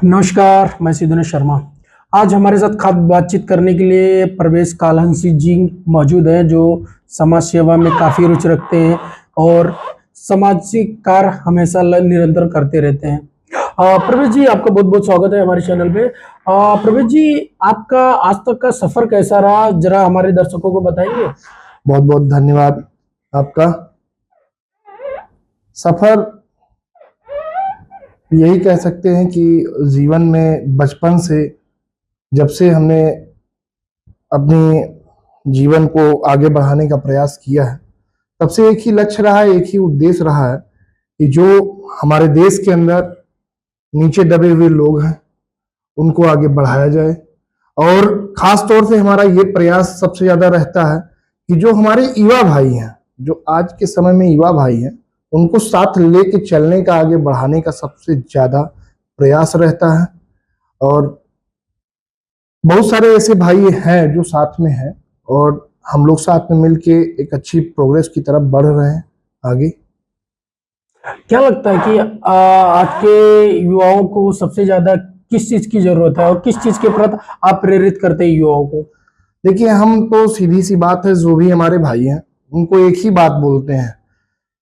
नमस्कार, मैं सिद्धेश शर्मा। आज हमारे साथ खास बातचीत करने के लिए प्रवेश कालहंसी जी मौजूद हैं, जो समाज सेवा में काफ़ी रुचि रखते हैं और सामाजिक कार्य हमेशा निरंतर करते रहते हैं। प्रवेश जी, आपका बहुत-बहुत स्वागत है हमारे चैनल पे। प्रवेश जी, आपका आज तक का सफ़र कैसा रहा? ज़रा हमारे दर्शकों को बताएँगे? बहुत बहुत धन्यवाद आपका। सफर यही कह सकते हैं कि जीवन में बचपन से जब से हमने अपने जीवन को आगे बढ़ाने का प्रयास किया है, तब से एक ही लक्ष्य रहा है, एक ही उद्देश्य रहा है कि जो हमारे देश के अंदर नीचे दबे हुए लोग हैं उनको आगे बढ़ाया जाए। और खास तौर से हमारा ये प्रयास सबसे ज्यादा रहता है कि जो हमारे युवा भाई हैं, जो आज के समय में युवा भाई हैं, उनको साथ लेके चलने का, आगे बढ़ाने का सबसे ज्यादा प्रयास रहता है। और बहुत सारे ऐसे भाई हैं जो साथ में हैं और हम लोग साथ में मिलके एक अच्छी प्रोग्रेस की तरफ बढ़ रहे हैं आगे। क्या लगता है कि आज के युवाओं को सबसे ज़्यादा किस चीज़ की ज़रूरत है और किस चीज़ के प्रति आप प्रेरित करते हैं युवाओं को? देखिए, हम तो सीधी सी बात है, जो भी हमारे भाई हैं उनको एक ही बात बोलते हैं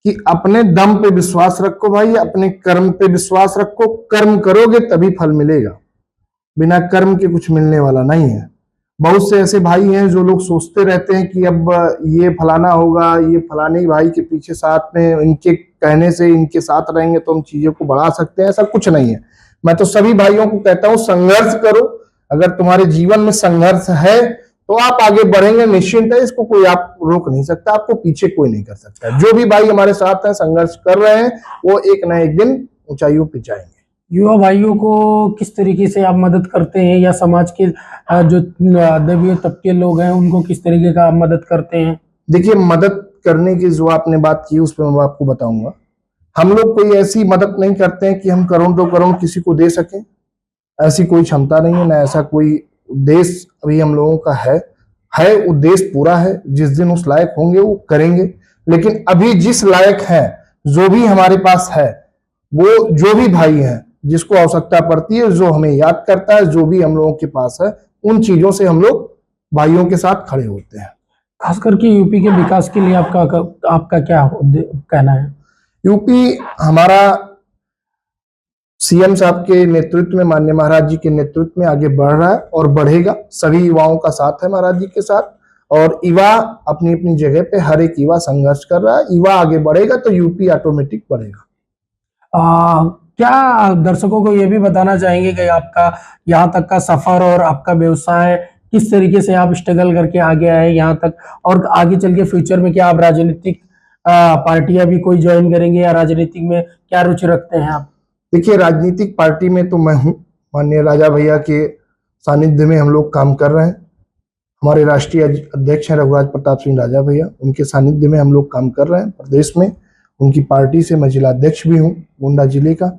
कि अपने दम पे विश्वास रखो भाई, अपने कर्म पे विश्वास रखो। कर्म करोगे तभी फल मिलेगा, बिना कर्म के कुछ मिलने वाला नहीं है। बहुत से ऐसे भाई हैं जो लोग सोचते रहते हैं कि अब ये फलाना होगा, ये फलाने भाई के पीछे साथ में इनके कहने से इनके साथ रहेंगे तो हम चीजों को बढ़ा सकते हैं। ऐसा कुछ नहीं है। मैं तो सभी भाइयों को कहता हूँ, संघर्ष करो। अगर तुम्हारे जीवन में संघर्ष है तो आप आगे बढ़ेंगे, निश्चिंत है। इसको कोई आप रोक नहीं सकता, आपको पीछे कोई नहीं कर सकता। जो भी भाई हमारे साथ हैं, संघर्ष कर रहे हैं, वो एक ना एक दिन ऊंचाइयों पे जाएंगे। युवा भाइयों को किस तरीके से आप मदद करते हैं या समाज के जो दबे तबके लोग हैं उनको किस तरीके का आप मदद करते हैं? देखिए, मदद करने की जो आपने बात की उस पर मैं आपको बताऊंगा। हम लोग कोई ऐसी मदद नहीं करते हैं कि हम करोड़ दो करोड़ किसी को दे सकें। ऐसी कोई क्षमता नहीं है, ना ऐसा कोई उद्देश्य अभी हम लोगों का है। उद्देश्य पूरा है, जिस दिन उस लायक होंगे वो करेंगे। लेकिन अभी जिस लायक है, जो भी हमारे पास है, वो जो भी भाई है जिसको आवश्यकता पड़ती है, जो हमें याद करता है, जो भी हम लोगों के पास है, उन चीजों से हम लोग भाइयों के साथ खड़े होते हैं। खास करके यूपी के विकास के लिए आपका क्या कहना है? यूपी हमारा सीएम साहब के नेतृत्व में, माननीय महाराज जी के नेतृत्व में आगे बढ़ रहा है और बढ़ेगा। सभी युवाओं का साथ है महाराज जी के साथ। और युवा अपनी अपनी जगह पे, हर एक युवा संघर्ष कर रहा है। युवा आगे बढ़ेगा तो यूपी ऑटोमेटिक बढ़ेगा। क्या दर्शकों को ये भी बताना चाहेंगे कि आपका यहाँ तक का सफर और आपका व्यवसाय किस तरीके से आप स्ट्रगल करके आगे आए यहाँ तक, और आगे चल के फ्यूचर में क्या आप राजनीतिक पार्टियां भी कोई ज्वाइन करेंगे या राजनीतिक में क्या रुचि रखते हैं आप? देखिए, राजनीतिक पार्टी में तो मैं हूँ। माननीय राजा भैया के सानिध्य में हम लोग काम कर रहे हैं। हमारे राष्ट्रीय अध्यक्ष हैं रघुराज प्रताप सिंह राजा भैया, उनके सानिध्य में हम लोग काम कर रहे हैं प्रदेश में। उनकी पार्टी से मैं जिला अध्यक्ष भी हूँ गोंडा जिले का।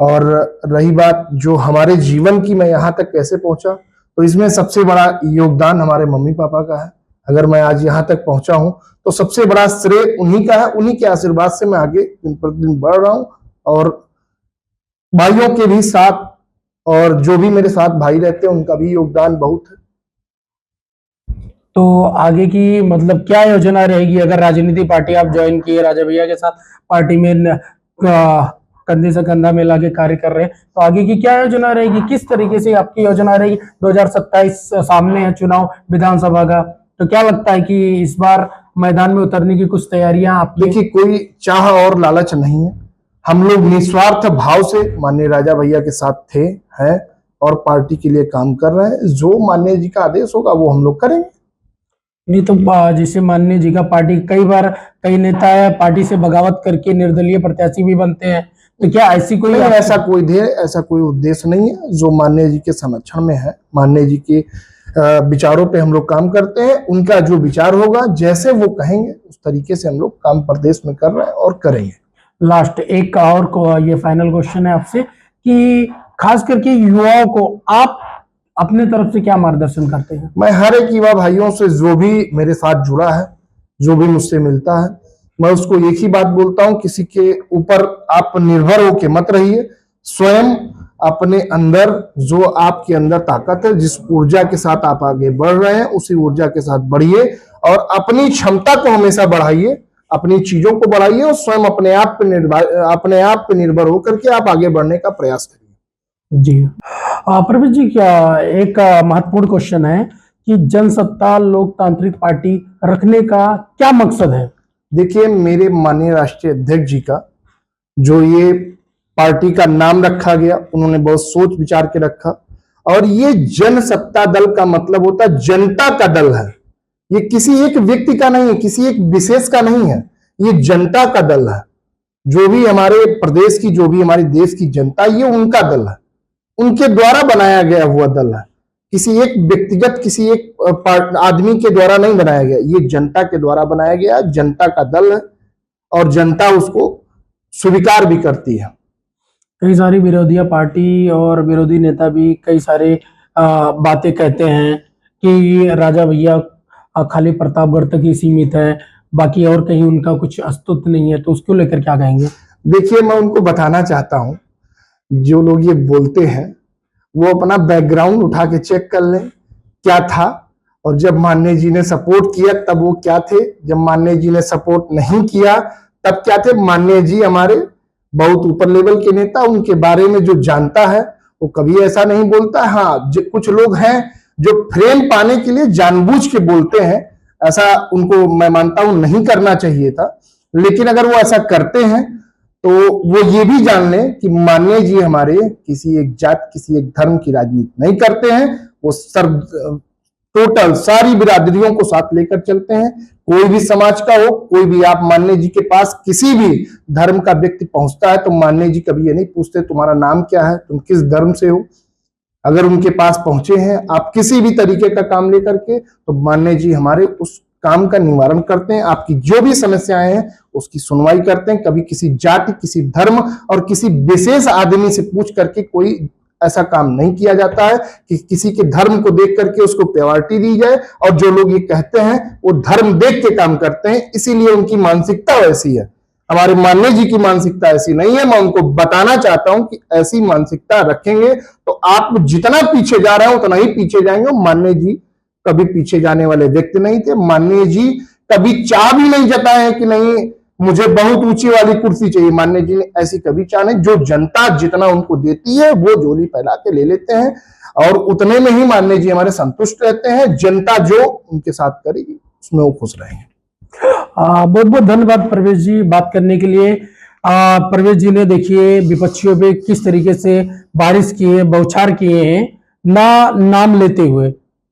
और रही बात जो हमारे जीवन की, मैं यहाँ तक कैसे पहुंचा, तो इसमें सबसे बड़ा योगदान हमारे मम्मी पापा का है। अगर मैं आज यहाँ तक पहुंचा हूँ तो सबसे बड़ा श्रेय उन्हीं का है। उन्हीं के आशीर्वाद से मैं आगे दिन प्रतिदिन बढ़ रहा हूँ। और भाइयों के भी साथ, और जो भी मेरे साथ भाई रहते हैं, उनका भी योगदान बहुत है। तो आगे की मतलब क्या योजना रहेगी अगर राजनीति पार्टी आप ज्वाइन किए, राजा भैया के साथ पार्टी में कंधे से कंधा मिला के कार्य कर रहे हैं, तो आगे की क्या योजना रहेगी? किस तरीके से आपकी योजना रहेगी? 2027 सामने है चुनाव विधानसभा का, तो क्या लगता है कि इस बार मैदान में उतरने की कुछ तैयारियां आपकी? देखिए, कोई चाह और लालच नहीं है। हम लोग निस्वार्थ भाव से माननीय राजा भैया के साथ थे, हैं और पार्टी के लिए काम कर रहे हैं। जो माननीय जी का आदेश होगा वो हम लोग करेंगे। नहीं तो जैसे माननीय जी का पार्टी, कई बार कई नेता है पार्टी से बगावत करके निर्दलीय प्रत्याशी भी बनते हैं, तो क्या ऐसी कोई ऐसा कोई ध्येय, ऐसा कोई उद्देश्य नहीं है। जो माननीय जी के संरक्षण में है, माननीय जी के विचारों पे हम लोग काम करते हैं। उनका जो विचार होगा, जैसे वो कहेंगे, उस तरीके से हम लोग काम प्रदेश में कर रहे हैं और करेंगे। लास्ट एक और ये फाइनल क्वेश्चन है आपसे कि खास करके युवाओं को आप अपने तरफ से क्या मार्गदर्शन करते हैं? मैं हर एक युवा भाइयों से, जो भी मेरे साथ जुड़ा है, जो भी मुझसे मिलता है, मैं उसको एक ही बात बोलता हूं, किसी के ऊपर आप निर्भर होके मत रहिए। स्वयं अपने अंदर जो आपके अंदर ताकत है, जिस ऊर्जा के साथ आप आगे बढ़ रहे हैं, उसी ऊर्जा के साथ बढ़िए और अपनी क्षमता को हमेशा बढ़ाइए, अपनी चीजों को बढ़ाइए और स्वयं अपने आप पे निर्भर होकर के आप आगे बढ़ने का प्रयास करिए। जी। प्रवीण जी, क्या एक महत्वपूर्ण क्वेश्चन है कि जनसत्ता लोकतांत्रिक पार्टी रखने का क्या मकसद है? देखिए, मेरे माननीय राष्ट्रीय अध्यक्ष जी का जो ये पार्टी का नाम रखा गया, उन्होंने बहुत सोच विचार के रखा और ये जनसत्ता दल का मतलब होता है जनता का दल है। ये किसी एक व्यक्ति का नहीं है, किसी एक विशेष का नहीं है, ये जनता का दल है। जो भी हमारे प्रदेश की, जो भी हमारे देश की जनता, ये उनका दल है, उनके द्वारा बनाया गया हुआ दल है। किसी एक व्यक्तिगत, किसी एक आदमी के द्वारा नहीं बनाया गया, ये जनता के द्वारा बनाया गया, जनता का दल है और जनता उसको स्वीकार भी करती है। कई सारी विरोधी पार्टी और विरोधी नेता भी कई सारे बातें कहते हैं कि राजा भैया खाली प्रतापगढ़ तक ही सीमित है, बाकी और कहीं उनका कुछ अस्तित्व नहीं है, तो उसको लेकर क्या कहेंगे? देखिए, मैं उनको बताना चाहता हूं, जो लोग ये बोलते हैं वो अपना बैकग्राउंड उठा के चेक कर लें क्या था, और जब माननीय जी ने सपोर्ट किया तब वो क्या थे, जब माननीय जी ने सपोर्ट नहीं किया तब क्या थे। माननीय जी हमारे बहुत ऊपर लेवल के नेता, उनके बारे में जो जानता है वो कभी ऐसा नहीं बोलता। हाँ, कुछ लोग हैं जो फ्रेम पाने के लिए जानबूझ के बोलते हैं, ऐसा उनको मैं मानता हूं नहीं करना चाहिए था, लेकिन अगर वो ऐसा करते हैं तो वो ये भी जान लें कि माननीय जी हमारे किसी एक जात, किसी एक धर्म की राजनीति नहीं करते हैं। वो टोटल सारी बिरादरियों को साथ लेकर चलते हैं। कोई भी समाज का हो, कोई भी, आप माननीय जी के पास किसी भी धर्म का व्यक्ति पहुंचता है तो माननीय जी कभी ये नहीं पूछते तुम्हारा नाम क्या है, तुम किस धर्म से हो। अगर उनके पास पहुंचे हैं आप किसी भी तरीके का काम लेकर के, तो माननीय जी हमारे उस काम का निवारण करते हैं, आपकी जो भी समस्याएं हैं उसकी सुनवाई करते हैं। कभी किसी जाति, किसी धर्म और किसी विशेष आदमी से पूछ करके कोई ऐसा काम नहीं किया जाता है कि किसी के धर्म को देख करके उसको प्रायोरिटी दी जाए। और जो लोग ये कहते हैं वो धर्म देख के काम करते हैं, इसीलिए उनकी मानसिकता वैसी है। हमारे माननीय जी की मानसिकता ऐसी नहीं है। मैं उनको बताना चाहता हूं कि ऐसी मानसिकता रखेंगे तो आप जितना पीछे जा रहे हो उतना ही पीछे जाएंगे। माननीय जी कभी पीछे जाने वाले व्यक्ति नहीं थे। माननीय जी कभी चाह भी नहीं जताए कि नहीं मुझे बहुत ऊंची वाली कुर्सी चाहिए। माननीय जी ने ऐसी कभी चाह नहीं, जो जनता जितना उनको देती है वो झोली फैला के ले लेते हैं और उतने में ही माननीय जी हमारे संतुष्ट रहते हैं। जनता जो उनके साथ करेगी उसमें वो खुश रहेंगे। बहुत बहुत धन्यवाद प्रवेश जी बात करने के लिए। प्रवेश जी ने देखिए विपक्षियों पे किस तरीके से बारिश किए, बौछार किए हैं, ना नाम लेते हुए।